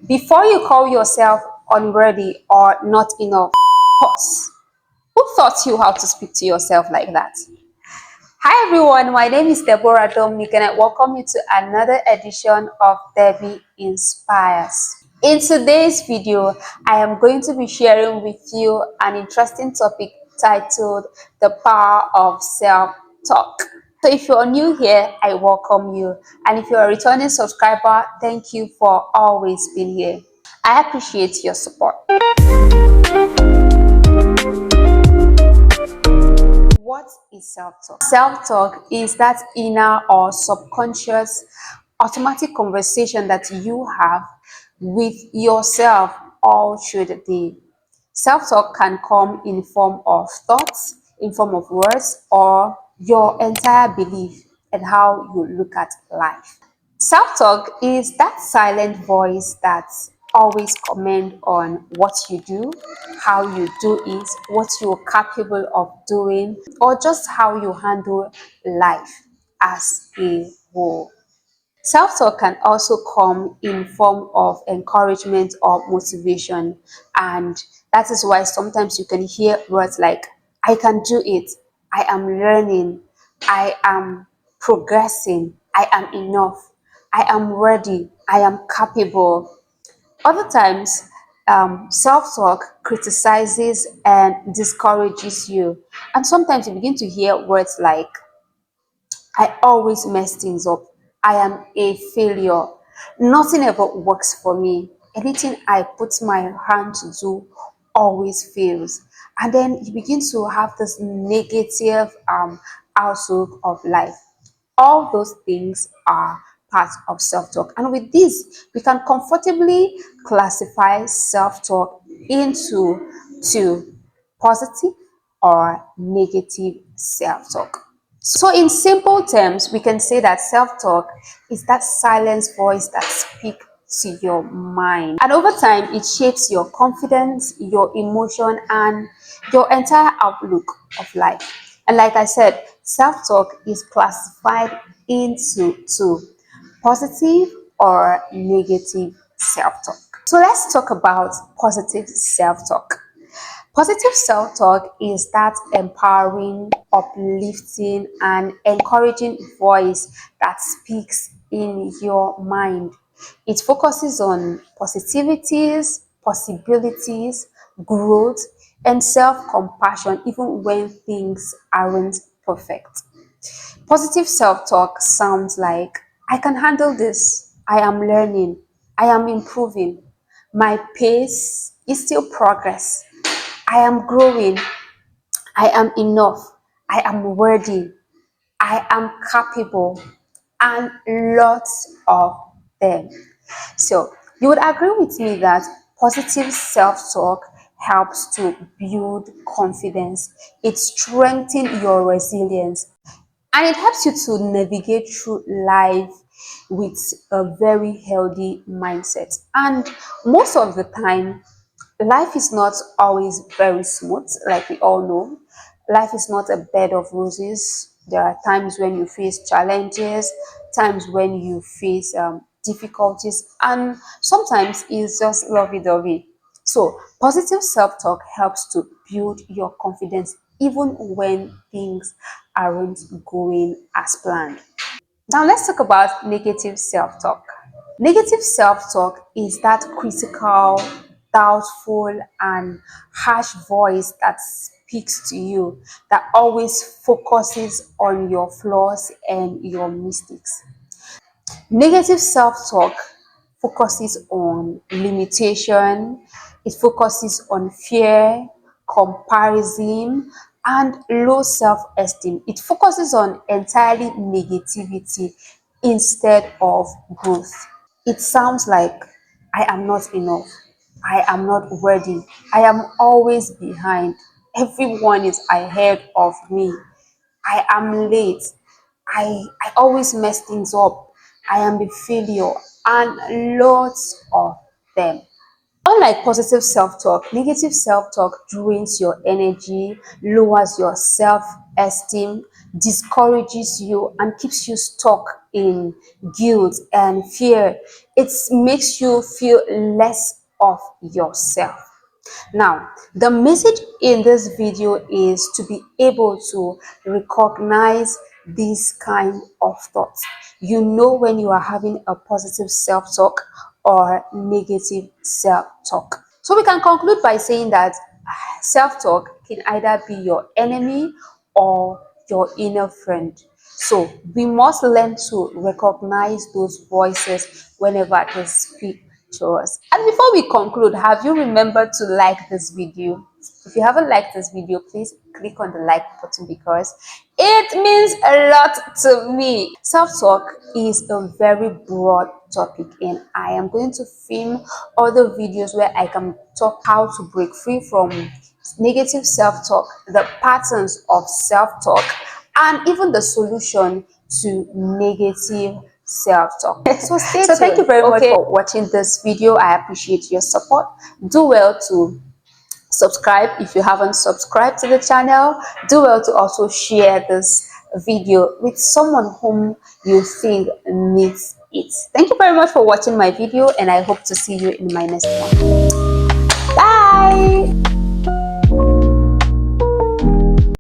Before you call yourself unworthy or not enough, pause. Who taught you how to speak to yourself like that? Hi everyone, my name is Deborah Dominc and I welcome you to another edition of Debby Inspires. In today's video, I am going to be sharing with you an interesting topic titled The Power of Self-Talk. So if you're new here, I welcome you. And if you're a returning subscriber, thank you for always being here. I appreciate your support. What is self-talk? Self-talk is that inner or subconscious automatic conversation that you have with yourself all through the day. Self-talk can come in form of thoughts, in form of words, or your entire belief and how you look at life. Self-talk is that silent voice that always comment on what you do, how you do it, what you're capable of doing, or just how you handle life as a whole. Self-talk can also come in form of encouragement or motivation, and that is why sometimes you can hear words like I can do it, I am learning, I am progressing, I am enough, I am ready, I am capable. Other times, self-talk criticizes and discourages you, and sometimes you begin to hear words like I always mess things up. I am a failure. Nothing ever works for me. Anything I put my hand to do always fails. And then you begin to have this negative outlook of life. All those things are part of self-talk. And with this, we can comfortably classify self-talk into two: positive or negative self-talk. So in simple terms, we can say that self-talk is that silent voice that speaks to your mind. And over time, it shapes your confidence, your emotion, and your entire outlook of life. And like I said, self-talk is classified into two: positive or negative self-talk. So let's talk about positive self-talk. Positive self-talk is that empowering, uplifting, and encouraging voice that speaks in your mind. It focuses on positivities, possibilities, growth, and self-compassion even when things aren't perfect. Positive self-talk sounds like I can handle this, I am learning, I am improving, my pace is still progress, I am growing, I am enough, I am worthy, I am capable, and lots of them. So, you would agree with me that positive self-talk helps to build confidence, it strengthens your resilience, and it helps you to navigate through life with a very healthy mindset. And most of the time, life is not always very smooth, like we all know. Life is not a bed of roses. There are times when you face challenges, times when you face difficulties, and sometimes it's just lovey-dovey. So, positive self-talk helps to build your confidence even when things aren't going as planned. Now, let's talk about negative self-talk. Negative self-talk is that critical, doubtful, and harsh voice that speaks to you, that always focuses on your flaws and your mistakes. Negative self-talk focuses on limitation, it focuses on fear, comparison, and low self-esteem. It focuses on entirely negativity instead of growth. It sounds like I am not enough, I am not worthy, I am always behind, everyone is ahead of me, I am late, I always mess things up, I am a failure, and lots of them. Unlike positive self-talk, negative self-talk drains your energy, lowers your self-esteem, discourages you and keeps you stuck in guilt and fear. It makes you feel less of yourself. Now, the message in this video is to be able to recognize these kind of thoughts. You know when you are having a positive self-talk or negative self-talk. So we can conclude by saying that self-talk can either be your enemy or your inner friend. So we must learn to recognize those voices whenever they speak to us. And before we conclude, have you remembered to like this video? If you haven't liked this video, please click on the like button because it means a lot to me. Self-talk is a very broad topic, and I am going to film other videos where I can talk how to break free from negative self-talk, the patterns of self-talk, and even the solution to negative self-talk. So stay tuned. Thank you very much for watching this video. I appreciate your support. Do well to subscribe if you haven't subscribed to the channel. Do well to also share this video with someone whom you think needs it. Thank you very much for watching my video, and I hope to see you in my next one. Bye.